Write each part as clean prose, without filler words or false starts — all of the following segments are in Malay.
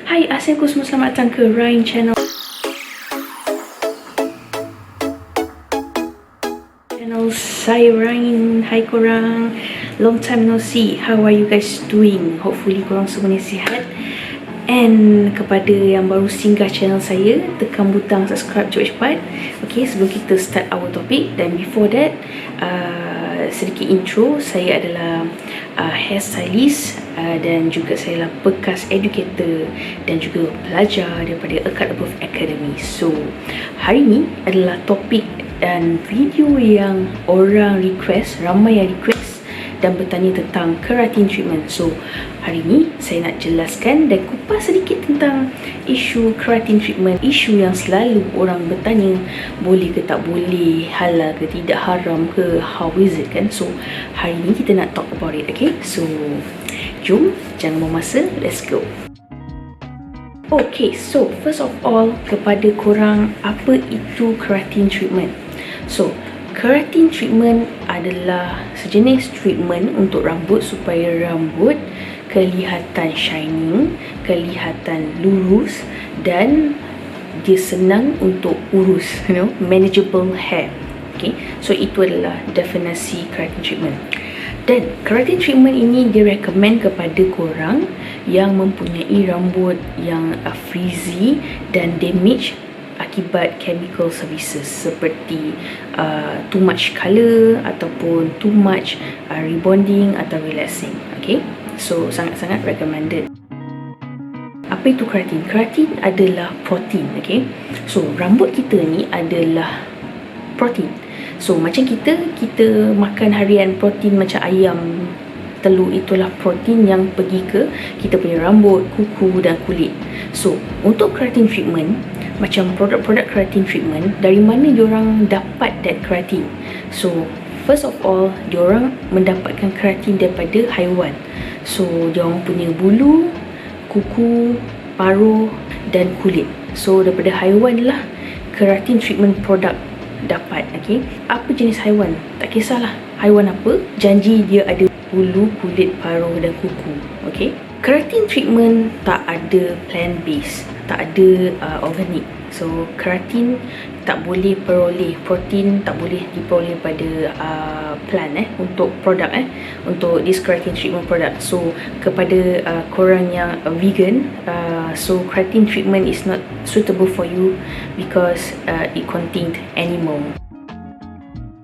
Hai, assalamualaikum semua, selamat datang ke Ryan Channel. Saya Ryan. Hai korang, long time no see. How are you guys doing? Hopefully korang semuanya sihat. And kepada yang baru singgah channel saya, tekan butang subscribe cepat-cepat. Okay, sebelum kita start our topic. Dan before that, sedikit intro. Saya adalah hairstylist dan juga saya adalah bekas educator dan juga pelajar daripada Acad Above Academy. So, hari ni adalah topik dan video yang orang request, ramai yang request dan bertanya tentang keratin treatment. So, hari ni saya nak jelaskan dan kupas sedikit tentang isu keratin treatment. Isu yang selalu orang bertanya, boleh ke tak boleh, halal ke tidak, haram ke, how is it kan. So, hari ni kita nak talk about it, okay? So, jom, jangan buang masa, let's go. Okay, so first of all, kepada korang, apa itu keratin treatment? So, keratin treatment adalah sejenis treatment untuk rambut supaya rambut kelihatan shining, kelihatan lurus dan dia senang untuk urus, manageable hair. Okay, so itu adalah definisi keratin treatment. Dan keratin treatment ini direkomend kepada korang yang mempunyai rambut yang frizzy dan damage akibat chemical services seperti too much colour ataupun too much rebonding atau relaxing. Okay, so sangat-sangat recommended. Apa itu keratin? Keratin adalah protein. Okay, so rambut kita ni adalah protein. So macam kita makan harian protein macam ayam, telur, itulah protein yang pergi ke kita punya rambut, kuku dan kulit. So untuk keratin treatment, macam produk-produk keratin treatment, dari mana diorang dapat that keratin? So first of all, diorang mendapatkan keratin daripada haiwan. So diorang punya bulu, kuku, paruh dan kulit. So daripada haiwan lah keratin treatment produk dapat. Okay, apa jenis haiwan? Tak kisahlah haiwan apa, janji dia ada bulu, kulit, paruh dan kuku. Okay, keratin treatment tak ada plant based, tak ada organic. So keratin tak boleh peroleh, protein tak boleh diperoleh pada plant untuk produk untuk this keratin treatment product. So kepada korang yang vegan, so keratin treatment is not suitable for you because it contained animal.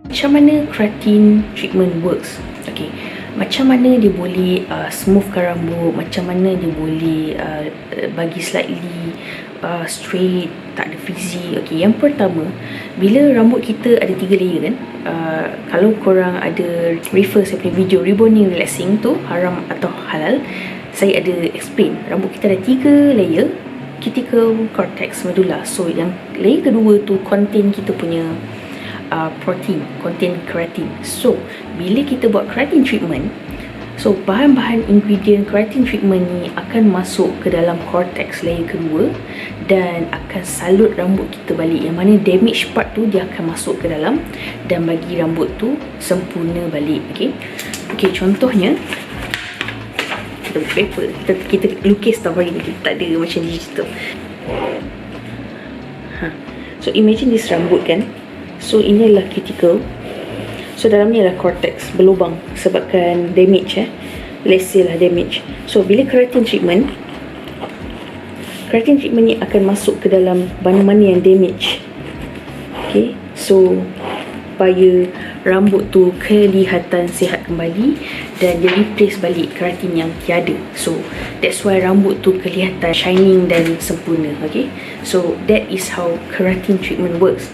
Macam mana keratin treatment works? Okay, macam mana dia boleh smoothkan rambut, macam mana dia boleh bagi slightly straight, tak ada frizzy. Okay, yang pertama, bila rambut kita ada 3 layer kan, kalau korang ada refer saya punya video rebonding relaxing tu haram atau halal, saya ada explain rambut kita ada 3 layer: cuticle, cortex, medulla. So yang layer kedua tu contain kita punya protein, contain keratin. So bila kita buat keratin treatment, so bahan-bahan ingredient keratin treatment ni akan masuk ke dalam cortex layer kedua dan akan salut rambut kita balik. Yang mana damage part tu dia akan masuk ke dalam dan bagi rambut tu sempurna balik. Okay, contohnya kita buat paper, kita lukis tau hari ni, kita tak ada macam digital. So imagine this rambut kan. So ini adalah cuticle. So dalam ni adalah cortex, berlubang sebabkan damage let's say lah damage. So bila keratin treatment ni akan masuk ke dalam mana-mana yang damage. Okay, so supaya rambut tu kelihatan sihat kembali dan dia replace balik keratin yang tiada. So that's why rambut tu kelihatan shining dan sempurna. Okay, so that is how keratin treatment works.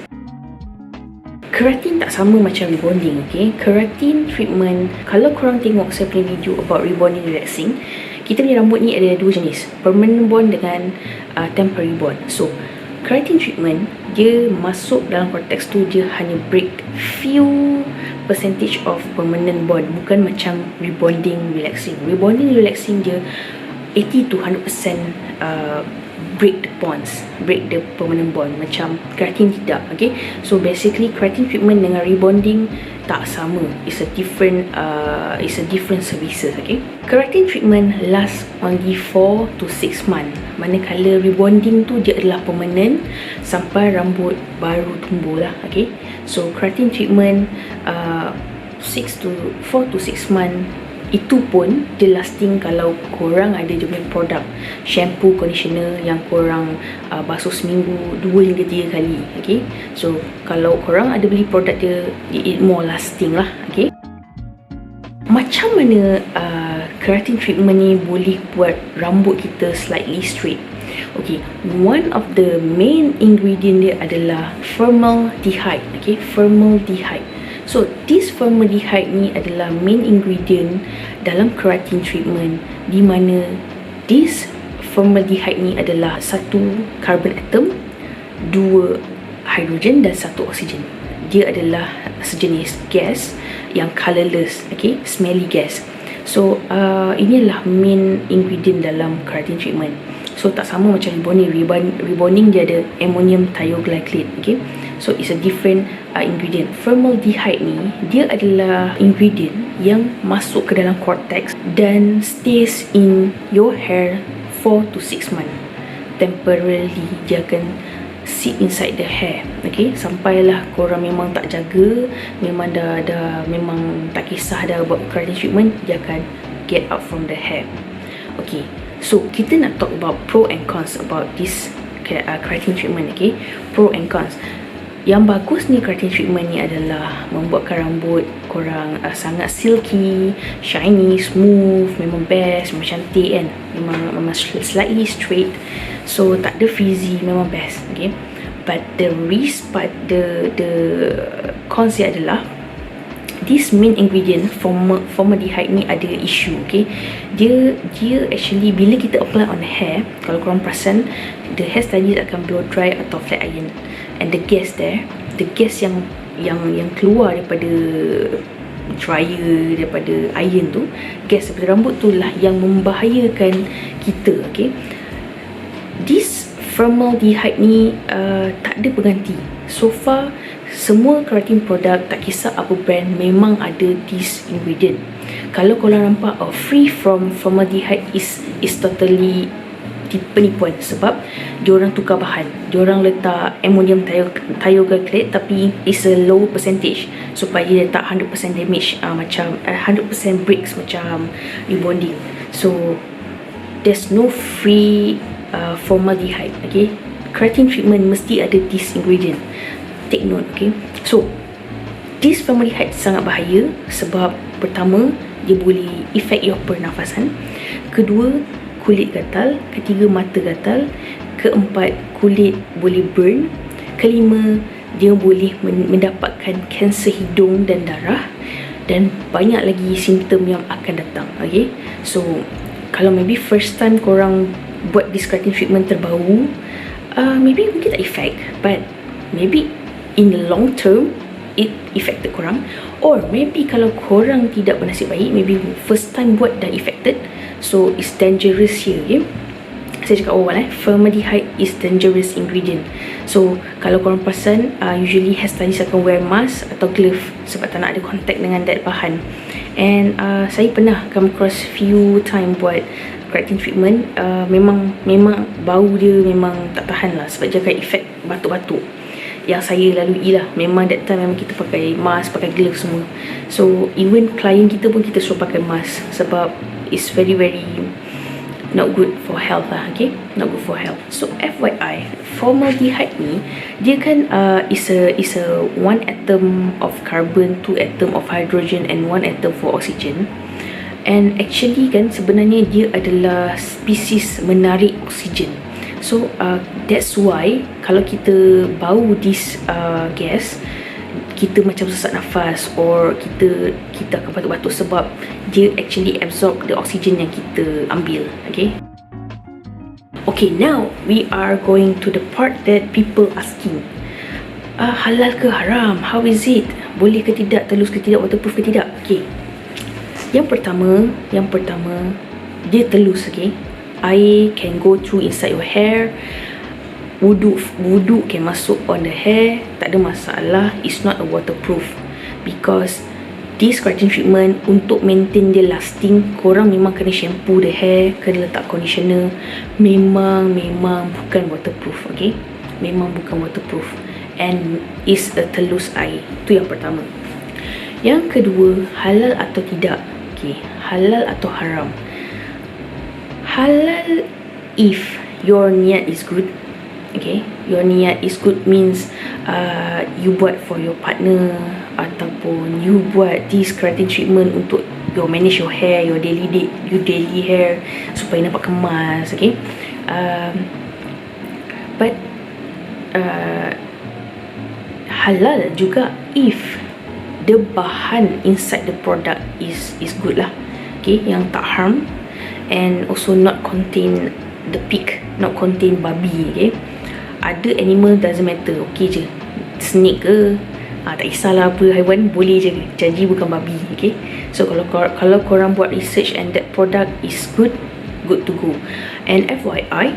Keratin tak sama macam rebonding. Okay, keratin treatment, kalau korang tengok saya punya video about rebonding relaxing, kita punya rambut ni ada 2 jenis, permanent bond dengan temporary bond. So keratin treatment dia masuk dalam cortex tu, dia hanya break few percentage of permanent bond, bukan macam rebonding relaxing. Rebonding relaxing dia 80 to 100% break the bonds, break the permanent bond, macam keratin tidak. Okay, so basically keratin treatment dengan rebonding tak sama, it's a different services. Okay, keratin treatment last only 4 to 6 months, manakala rebonding tu dia adalah permanent sampai rambut baru tumbuh lah. Okay, so keratin treatment 4 to 6 months, itu pun dia lasting kalau korang ada je punya produk shampoo, conditioner yang korang basuh seminggu 2 hingga 3 kali. Okay, so kalau korang ada beli produk dia, it more lasting lah. Okay, macam mana keratin treatment ni boleh buat rambut kita slightly straight? Okay, one of the main ingredient dia adalah formaldehyde. Okay, formaldehyde. So this formaldehyde ni adalah main ingredient dalam keratin treatment, di mana this formaldehyde ni adalah satu carbon atom, 2 hidrogen dan 1 oksigen. Dia adalah sejenis gas yang colorless, okay, smelly gas. So ini adalah main ingredient dalam keratin treatment. So tak sama macam rebonding. Rebonding dia ada ammonium thioglycolate. Okay, so it's a different ingredient. Formaldehyde ni dia adalah ingredient yang masuk ke dalam cortex dan stays in your hair 4 to 6 months. Temporarily dia akan sit inside the hair. Okay, sampailah korang memang tak jaga, memang dah memang tak kisah dah buat keratin treatment, dia akan get out from the hair. Okay, so kita nak talk about pro and cons about this keratin treatment. Okay, pro and cons. Yang bagus ni keratin treatment ni adalah membuatkan rambut korang sangat silky, shiny, smooth, memang best, memang cantik kan, memang slightly straight, so tak ada frizzy, memang best. Okay, but the cons dia adalah this main ingredient formaldehyde ni ada issue. Okay, dia actually bila kita apply on the hair, kalau korang perasan, the hair studies akan blow dry atau flat iron, and the gas there, the gas yang keluar daripada dryer, daripada iron tu, gas daripada rambut tu lah yang membahayakan kita. Okay, this formaldehyde ni tak ada pengganti. So far semua keratin produk, tak kisah apa brand, memang ada this ingredient. Kalau korang nampak free from formaldehyde, is totally penipuan, sebab diorang tukar bahan, diorang letak ammonium thioglycolate tapi is a low percentage supaya dia tak 100% damage, macam 100% breaks macam rebonding. So there's no free formaldehyde. Okay, keratin treatment mesti ada this ingredient, take note. Okay, so this formaldehyde sangat bahaya sebab pertama, dia boleh affect your pernafasan, kedua, kulit gatal, ketiga, mata gatal, keempat, kulit boleh burn, kelima, dia boleh mendapatkan kanser hidung dan darah, dan banyak lagi simptom yang akan datang. Okay, so kalau maybe first time korang buat this keratin treatment terbaru, maybe mungkin tak effect, but maybe in the long term it affected korang, or maybe kalau korang tidak bernasib baik, maybe first time buat dah affected, so it's dangerous here. Okay, saya cakap awal, formaldehyde is dangerous ingredient. So kalau korang perasan, usually hairstylist akan wear mask atau glove sebab tak nak ada contact dengan that bahan. And saya pernah come across few time buat keratin treatment, memang bau dia memang tak tahan lah, sebab dia akan effect batuk-batuk yang saya lalui lah. Memang that time memang kita pakai mask, pakai glove semua. So even klien kita pun kita suruh pakai mask sebab it's very not good for health lah. Okay, not good for health. So FYI, formaldehyde ni dia kan is a 1 atom of carbon, 2 atom of hydrogen and 1 atom for oxygen. And actually kan sebenarnya dia adalah spesies menarik oksigen. So that's why kalau kita bau this gas, kita macam sesak nafas, or kita akan batuk-batuk sebab dia actually absorb the oxygen yang kita ambil. Okay, now we are going to the part that people asking, halal ke haram, how is it, boleh ke tidak, telus ke tidak, waterproof ke tidak. Okay, yang pertama dia telus. Okay, air can go through inside your hair, wudu can masuk on the hair, tak ada masalah. It's not a waterproof, because this keratin treatment untuk maintain dia lasting, korang memang kena shampoo the hair, kena letak conditioner. Memang bukan waterproof, okay? Memang bukan waterproof, and is a telus air. Itu yang pertama. Yang kedua, halal atau tidak. Okay, halal atau haram. Halal if your niat is good. Okay, your niat is good means you buat for your partner, ataupun you buat this keratin treatment untuk you manage your hair, your daily hair, supaya nampak kemas. Okay, but halal juga if the bahan inside the product is good lah. Okay, yang tak harm, and also not contain the pig, not contain babi. Okay, ada animal doesn't matter, okay je. Snake ke, tak kisahlah apa haiwan, boleh je, janji bukan babi. Okay, so kalau korang buat research and that product is good to go. And FYI,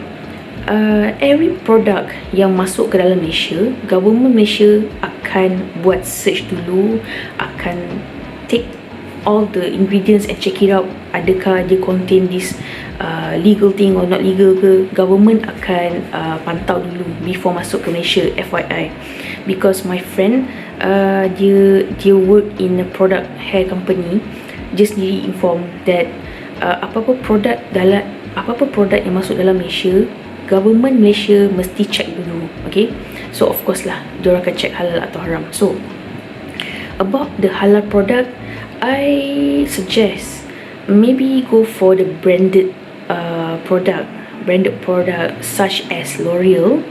every product yang masuk ke dalam Malaysia, government Malaysia akan buat search dulu, akan take all the ingredients and check it out, adakah dia contain this legal thing or not legal ke. Government akan pantau dulu before masuk ke Malaysia, FYI. Because my friend, dia work in a product hair company, just sendiri inform that apa-apa produk yang masuk dalam Malaysia, government Malaysia mesti check dulu. Okay, so of course lah, diorang akan check halal atau haram. So about the halal product, I suggest maybe go for the branded product such as L'Oreal.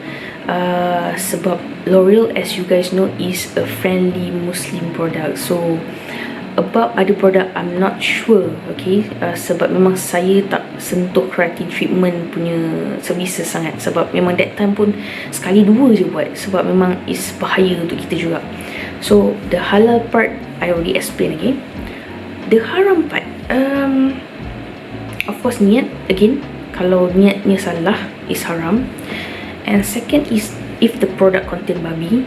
Sebab L'Oreal, as you guys know, is a friendly Muslim product. So about other product, I'm not sure. Okay, sebab memang saya tak sentuh keratin treatment punya services sangat, sebab memang that time pun sekali dua je buat, sebab memang is bahaya untuk kita juga. So the halal part I already explain. Okay, the haram part, of course niat. Again, kalau niatnya salah, is haram. And second is if the product contain babi.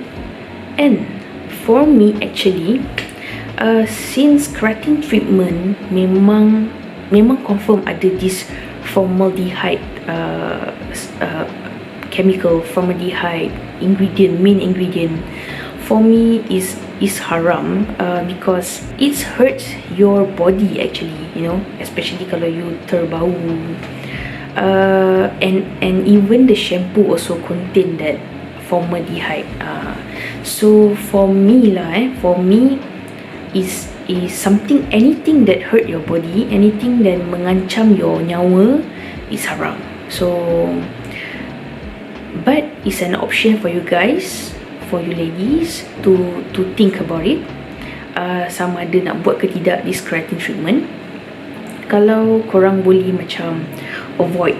And for me actually, since keratin treatment memang confirm ada this formaldehyde chemical, formaldehyde main ingredient, for me is haram, because it hurts your body actually, you know, especially kalau you terbau. And even the shampoo also contain that formaldehyde. So for me is something, anything that hurt your body, anything that mengancam your nyawa is haram. So but it's an option for you guys, for you ladies to think about it, sama ada nak buat ke tidak this keratin treatment. Kalau korang boleh macam avoid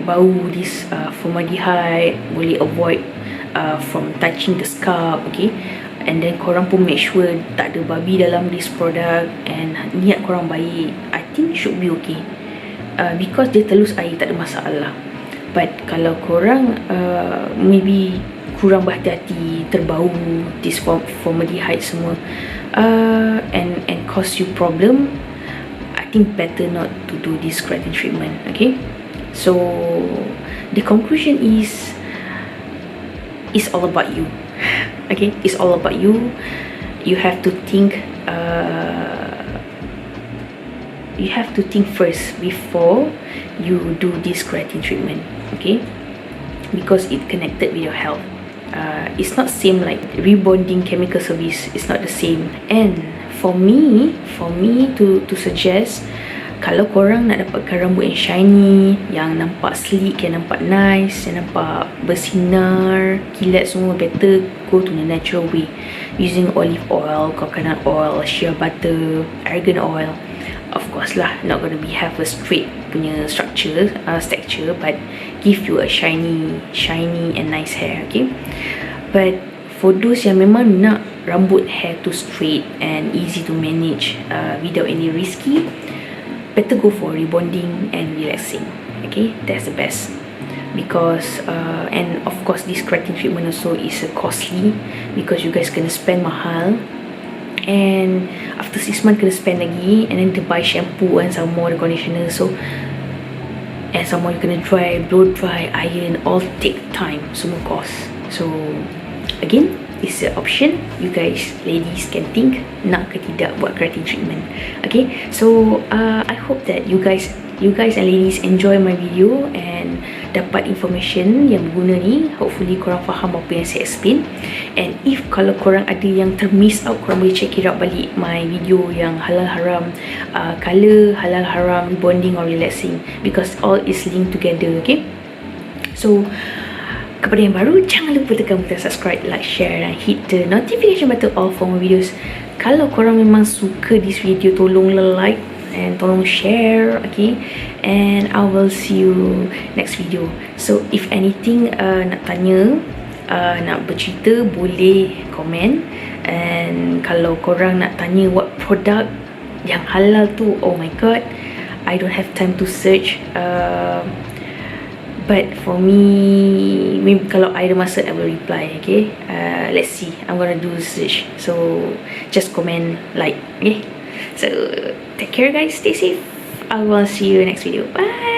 bau this formaldehyde, boleh avoid from touching the scalp. Okay, and then korang pun make sure tak ada babi dalam this product, and niat korang baik, I think should be okay, because dia telus air, tak ada masalah. But kalau korang maybe kurang berhati-hati, terbau this formaldehyde semua, and cause you problem, I think better not to do this keratin treatment. Okay, so the conclusion is, it's all about you. Okay, it's all about you. You have to think first before you do this keratin treatment. Okay, because it connected with your health. It's not same like rebonding chemical service. It's not the same. And for me to suggest, kalau korang nak dapatkan rambut yang shiny, yang nampak sleek, yang nampak nice, yang nampak bersinar, kilat semua, better go to the natural way, using olive oil, coconut oil, shea butter, argan oil. Of course lah, not gonna be have a straight punya texture, but give you a shiny and nice hair. Okay, but for those yang memang nak rambut hair to straight and easy to manage, without any risky, better go for rebonding and relaxing. Okay, that's the best. Because and of course this keratin treatment also is costly, because you guys gonna spend mahal, and after 6 months kena spend lagi, and then to buy shampoo and some more the conditioner, so and some more you gonna dry, blow dry, iron, all take time, semua cost. So again, it's an option. You guys ladies can think nak ke tidak buat keratin treatment. Okay, so I hope that you guys and ladies enjoy my video and dapat information yang berguna ni. Hopefully korang faham apa yang saya explain. And if kalau korang ada yang termiss out, korang boleh check it out balik my video yang halal haram color, halal haram rebonding or relaxing, because all is linked together. Okay, so kepada yang baru, jangan lupa tekan butang subscribe, like, share dan hit the notification button all for more videos. Kalau korang memang suka this video, tolong like and tolong share. Okay, and I will see you next video. So if anything nak tanya, nak bercerita, boleh komen. And kalau korang nak tanya what product yang halal tu, oh my god, I don't have time to search. But for me, maybe kalau I ada masa, I will reply. Okay, let's see, I'm gonna do search. So just comment, like. Okay, so take care guys, stay safe. I will see you next video. Bye.